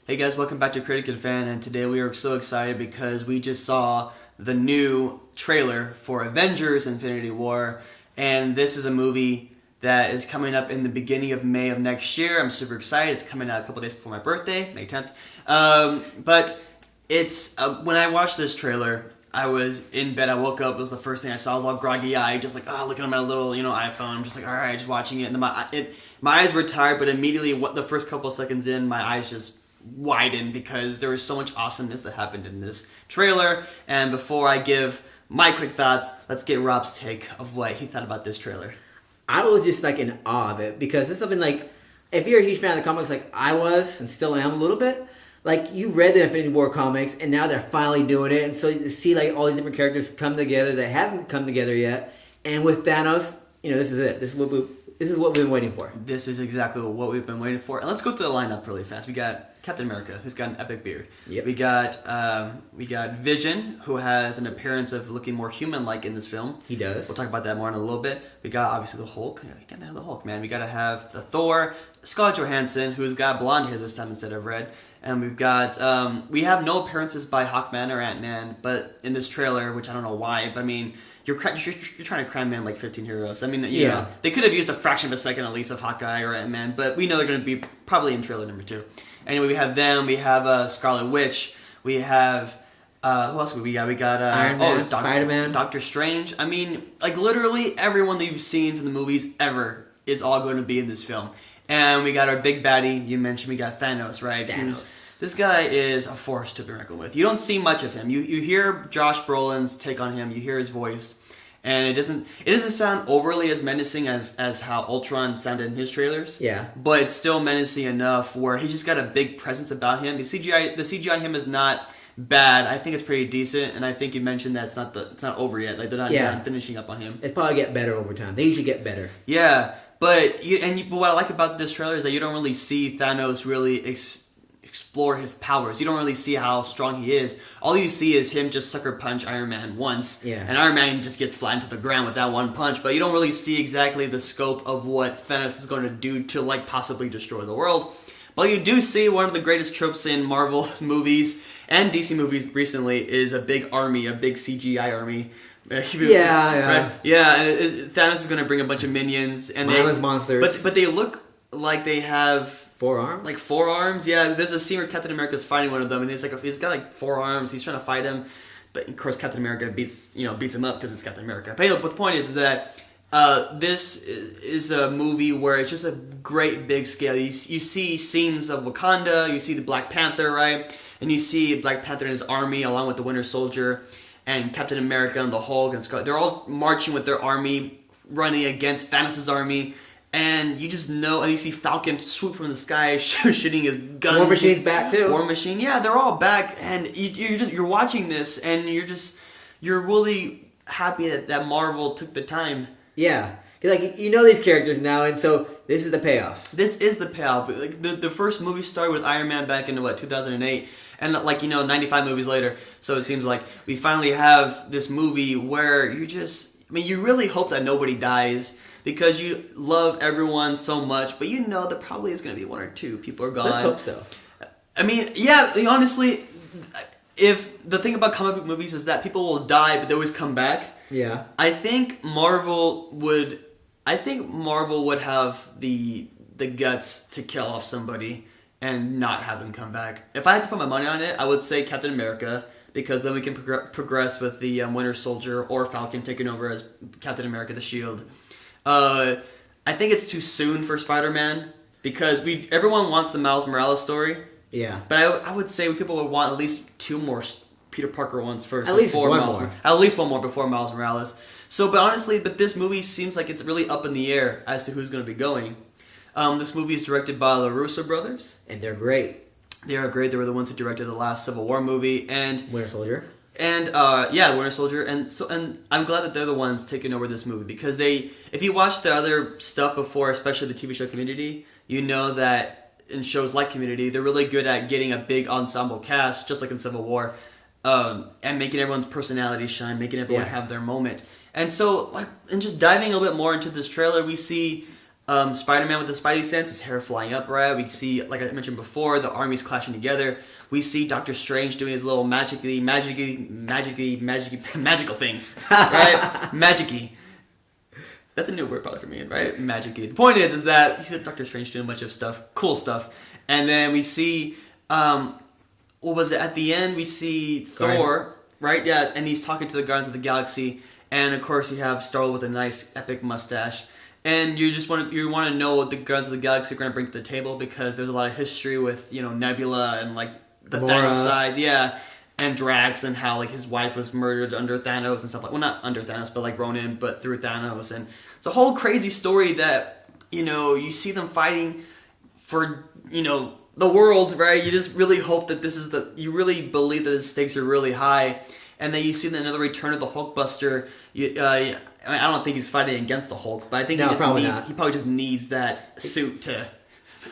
Hey guys, welcome back to Critic and Fan, and today we are so excited because we just saw the new trailer for Avengers Infinity War, and this is a movie that is coming up in the beginning of May of next year. I'm super excited. It's coming out a couple days before my birthday, May 10th. But it's when I watched this trailer, I was in bed. I woke up. It was the first thing I saw. I was all groggy-eyed, just like looking at my little iPhone. I'm just like, all right, just watching it. And then my eyes were tired, but immediately, the first couple of seconds in, my eyes just widened because there was so much awesomeness that happened in this trailer. And before I give my quick thoughts, let's get Rob's take of what he thought about this trailer. I was just like in awe of it because this is something like, if you're a huge fan of the comics like I was and still am a little bit, like you read the Infinity War comics and now they're finally doing it, and so you see like all these different characters come together that haven't come together yet, and with Thanos, this is it. This is what we've been waiting for. This is exactly what we've been waiting for. And let's go through the lineup really fast. We got Captain America, who's got an epic beard. Yep. We got Vision, who has an appearance of looking more human-like in this film. He does. We'll talk about that more in a little bit. We got obviously the Hulk. We gotta have the Hulk, man. We gotta have the Thor, Scarlett Johansson, who's got blonde hair this time instead of red. And we've got we have no appearances by Hawkman or Ant-Man, but in this trailer, which I don't know why, but I mean, you're trying to cram in like 15 heroes. I mean, you know, they could have used a fraction of a second at least of Hawkeye or Ant-Man, but we know they're going to be probably in trailer number 2. Anyway, we have them. We have Scarlet Witch. We have who else? We got Iron Man, Spider-Man, Doctor Strange. I mean, like literally everyone that you've seen from the movies ever is all going to be in this film. And we got our big baddie. You mentioned we got Thanos, right? This guy is a force to be reckoned with. You don't see much of him. You hear Josh Brolin's take on him. You hear his voice, and it doesn't sound overly as menacing as how Ultron sounded in his trailers. Yeah. But it's still menacing enough where he's just got a big presence about him. The CGI on him is not bad. I think it's pretty decent, and I think you mentioned that it's not over yet. Like they're not done finishing up on him. It's probably get better over time. They usually get better. Yeah, but what I like about this trailer is that you don't really see Thanos really explore his powers. You don't really see how strong he is. All you see is him just sucker punch Iron Man once, and Iron Man just gets flattened to the ground with that one punch, but you don't really see exactly the scope of what Thanos is going to do to like possibly destroy the world. But you do see one of the greatest tropes in Marvel's movies and DC movies recently is a big army, a big CGI army. Right? Thanos is going to bring a bunch of minions and monsters. But they look like they have 4 arms? Like 4 arms? Yeah, there's a scene where Captain America's fighting one of them, and he's got like 4 arms. He's trying to fight him, but of course Captain America beats him up because it's Captain America. But the point is that this is a movie where it's just a great big scale. You see scenes of Wakanda, you see the Black Panther, right? And you see Black Panther and his army along with the Winter Soldier and Captain America and the Hulk and Scarlet. They're all marching with their army, running against Thanos' army. And you just know, and you see Falcon swoop from the sky, shooting his guns. War Machine's back too. War Machine, yeah, they're all back, and you're watching this, and you're really happy that Marvel took the time. Yeah, because like these characters now, and so this is the payoff. This is the payoff. Like the first movie started with Iron Man back in 2008, and 95 movies later. So it seems like we finally have this movie where you really hope that nobody dies. Because you love everyone so much, but there probably is going to be 1 or 2 people are gone. Let's hope so. I mean, yeah, honestly, if the thing about comic book movies is that people will die, but they always come back. Yeah. I think Marvel would have the guts to kill off somebody and not have them come back. If I had to put my money on it, I would say Captain America, because then we can progress with the Winter Soldier or Falcon taking over as Captain America, the Shield. I think it's too soon for Spider-Man because everyone wants the Miles Morales story. Yeah. But I would say people would want at least 2 more Peter Parker ones first. At least one more before Miles Morales. But this movie seems like it's really up in the air as to who's going to be going. This movie is directed by the Russo brothers. And they're great. They are great. They were the ones who directed the last Civil War movie and Winter Soldier. And Winter Soldier, and I'm glad that they're the ones taking over this movie because if you watch the other stuff before, especially the TV show Community, you know that in shows like Community, they're really good at getting a big ensemble cast, just like in Civil War, and making everyone's personality shine, making everyone have their moment. And so, and just diving a little bit more into this trailer, we see Spider-Man with the Spidey sense, his hair flying upright. We see, like I mentioned before, the armies clashing together. We see Doctor Strange doing his little magical things, right? Magic-y. That's a new word probably for me, right? Magic-y. The point is that you see Doctor Strange doing a bunch of stuff, cool stuff. And then we see, what was it? At the end, we see Thor, right? Yeah, and he's talking to the Guardians of the Galaxy. And, of course, you have Star-Lord with a nice, epic mustache. And you just want to know what the Guardians of the Galaxy are going to bring to the table because there's a lot of history with, Nebula and, like, the Thanos size. Yeah. And Drax and how, like, his wife was murdered under Thanos and stuff like... Well, not under Thanos, but, like, Ronin, but through Thanos. And it's a whole crazy story that, you see them fighting for, the world, right? You just really hope that this is you really believe that the stakes are really high. And then you see another return of the Hulkbuster. I don't think he's fighting against the Hulk, but I think he probably just needs that suit to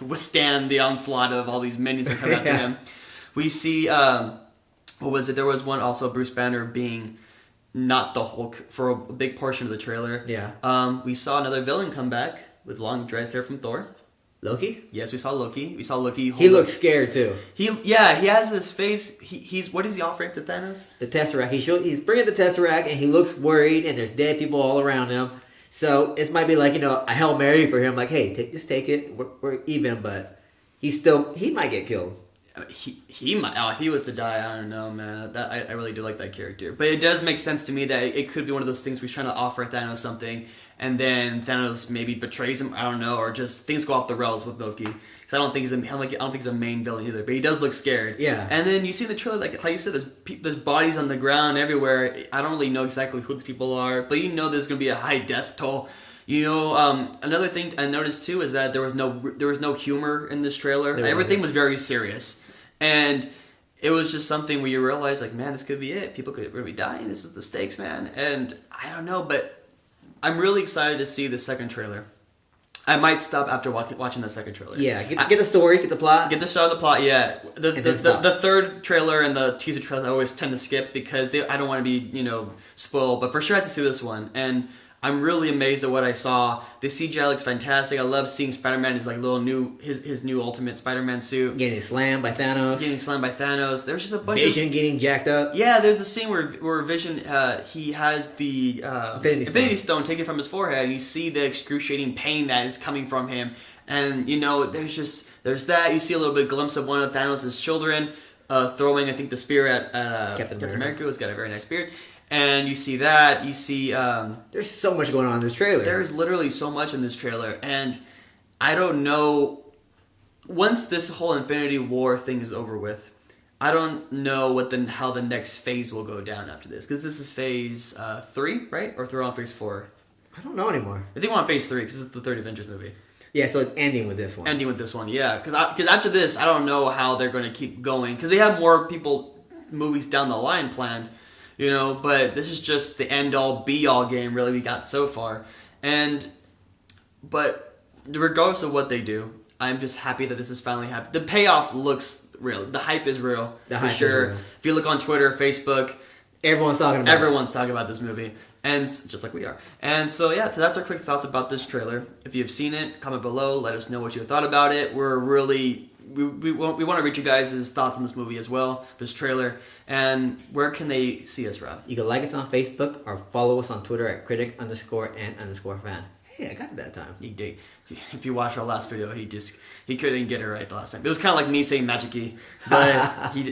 withstand the onslaught of all these minions that come after him. We see, what was it? There was one also, Bruce Banner being not the Hulk for a big portion of the trailer. Yeah. We saw another villain come back with long dread hair from Thor. Loki? Yes, we saw Loki. He looks scared too. He has this face. He's what is he offering to Thanos? The Tesseract. He's bringing the Tesseract, and he looks worried, and there's dead people all around him. So it might be like a Hail Mary for him. Like, hey, take it. We're even, but he might get killed. He might. Oh, if he was to die, I don't know, man. I really do like that character, but it does make sense to me that it could be one of those things where he's trying to offer Thanos something, and then Thanos maybe betrays him. I don't know, or just things go off the rails with Loki. Because I don't think he's a main villain either, but he does look scared. Yeah. And then you see the trailer, like how you said, there's bodies on the ground everywhere. I don't really know exactly who these people are, but there's gonna be a high death toll. Another thing I noticed too is that there was no humor in this trailer. Everything was very serious. And it was just something where you realize, like, man, this could be it. People could really be dying. This is the stakes, man. And I don't know, but I'm really excited to see the second trailer. I might stop after watching the second trailer. Yeah, get the story, get the plot. Get the start of the plot, yeah. The third trailer and the teaser trailers I always tend to skip because I don't want to be, spoiled. But for sure I have to see this one. And I'm really amazed at what I saw. The CGI looks fantastic. I love seeing Spider-Man in his his new Ultimate Spider-Man suit. Getting slammed by Thanos. There's just a bunch Vision getting jacked up. Yeah, there's a scene where Vision, he has the Infinity Stone taken from his forehead, and you see the excruciating pain that is coming from him. And, there's that. You see a little bit of glimpse of one of Thanos' children throwing, I think, the spear at Captain America, who's got a very nice beard. And you see that. You see... there's so much going on in this trailer. There's literally so much in this trailer. And I don't know... Once this whole Infinity War thing is over with, I don't know how the next phase will go down after this. Because this is phase 3, right? Or they're on phase 4? I don't know anymore. I think we're on phase 3 because it's the third Avengers movie. Yeah, so it's ending with this one. Yeah. Because after this, I don't know how they're going to keep going. Because they have more movies down the line planned. But this is just the end-all, be-all game, really, we got so far. But regardless of what they do, I'm just happy that this is finally happening. The payoff looks real. The hype is real, for sure. If you look on Twitter, Facebook... Everyone's talking about this movie. And just like we are. And so, yeah, that's our quick thoughts about this trailer. If you've seen it, comment below. Let us know what you thought about it. We're really... We want to read you guys' thoughts on this movie as well, this trailer. And where can they see us, Rob? You can like us on Facebook or follow us on Twitter at critic_and_fan. Hey, I got it that time. He did. If you watch our last video, he couldn't get it right the last time. It was kind of like me saying magic-y, but he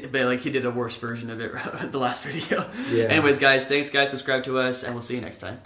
did a worse version of it the last video. Yeah. Anyways, guys, thanks, guys. Subscribe to us, and we'll see you next time.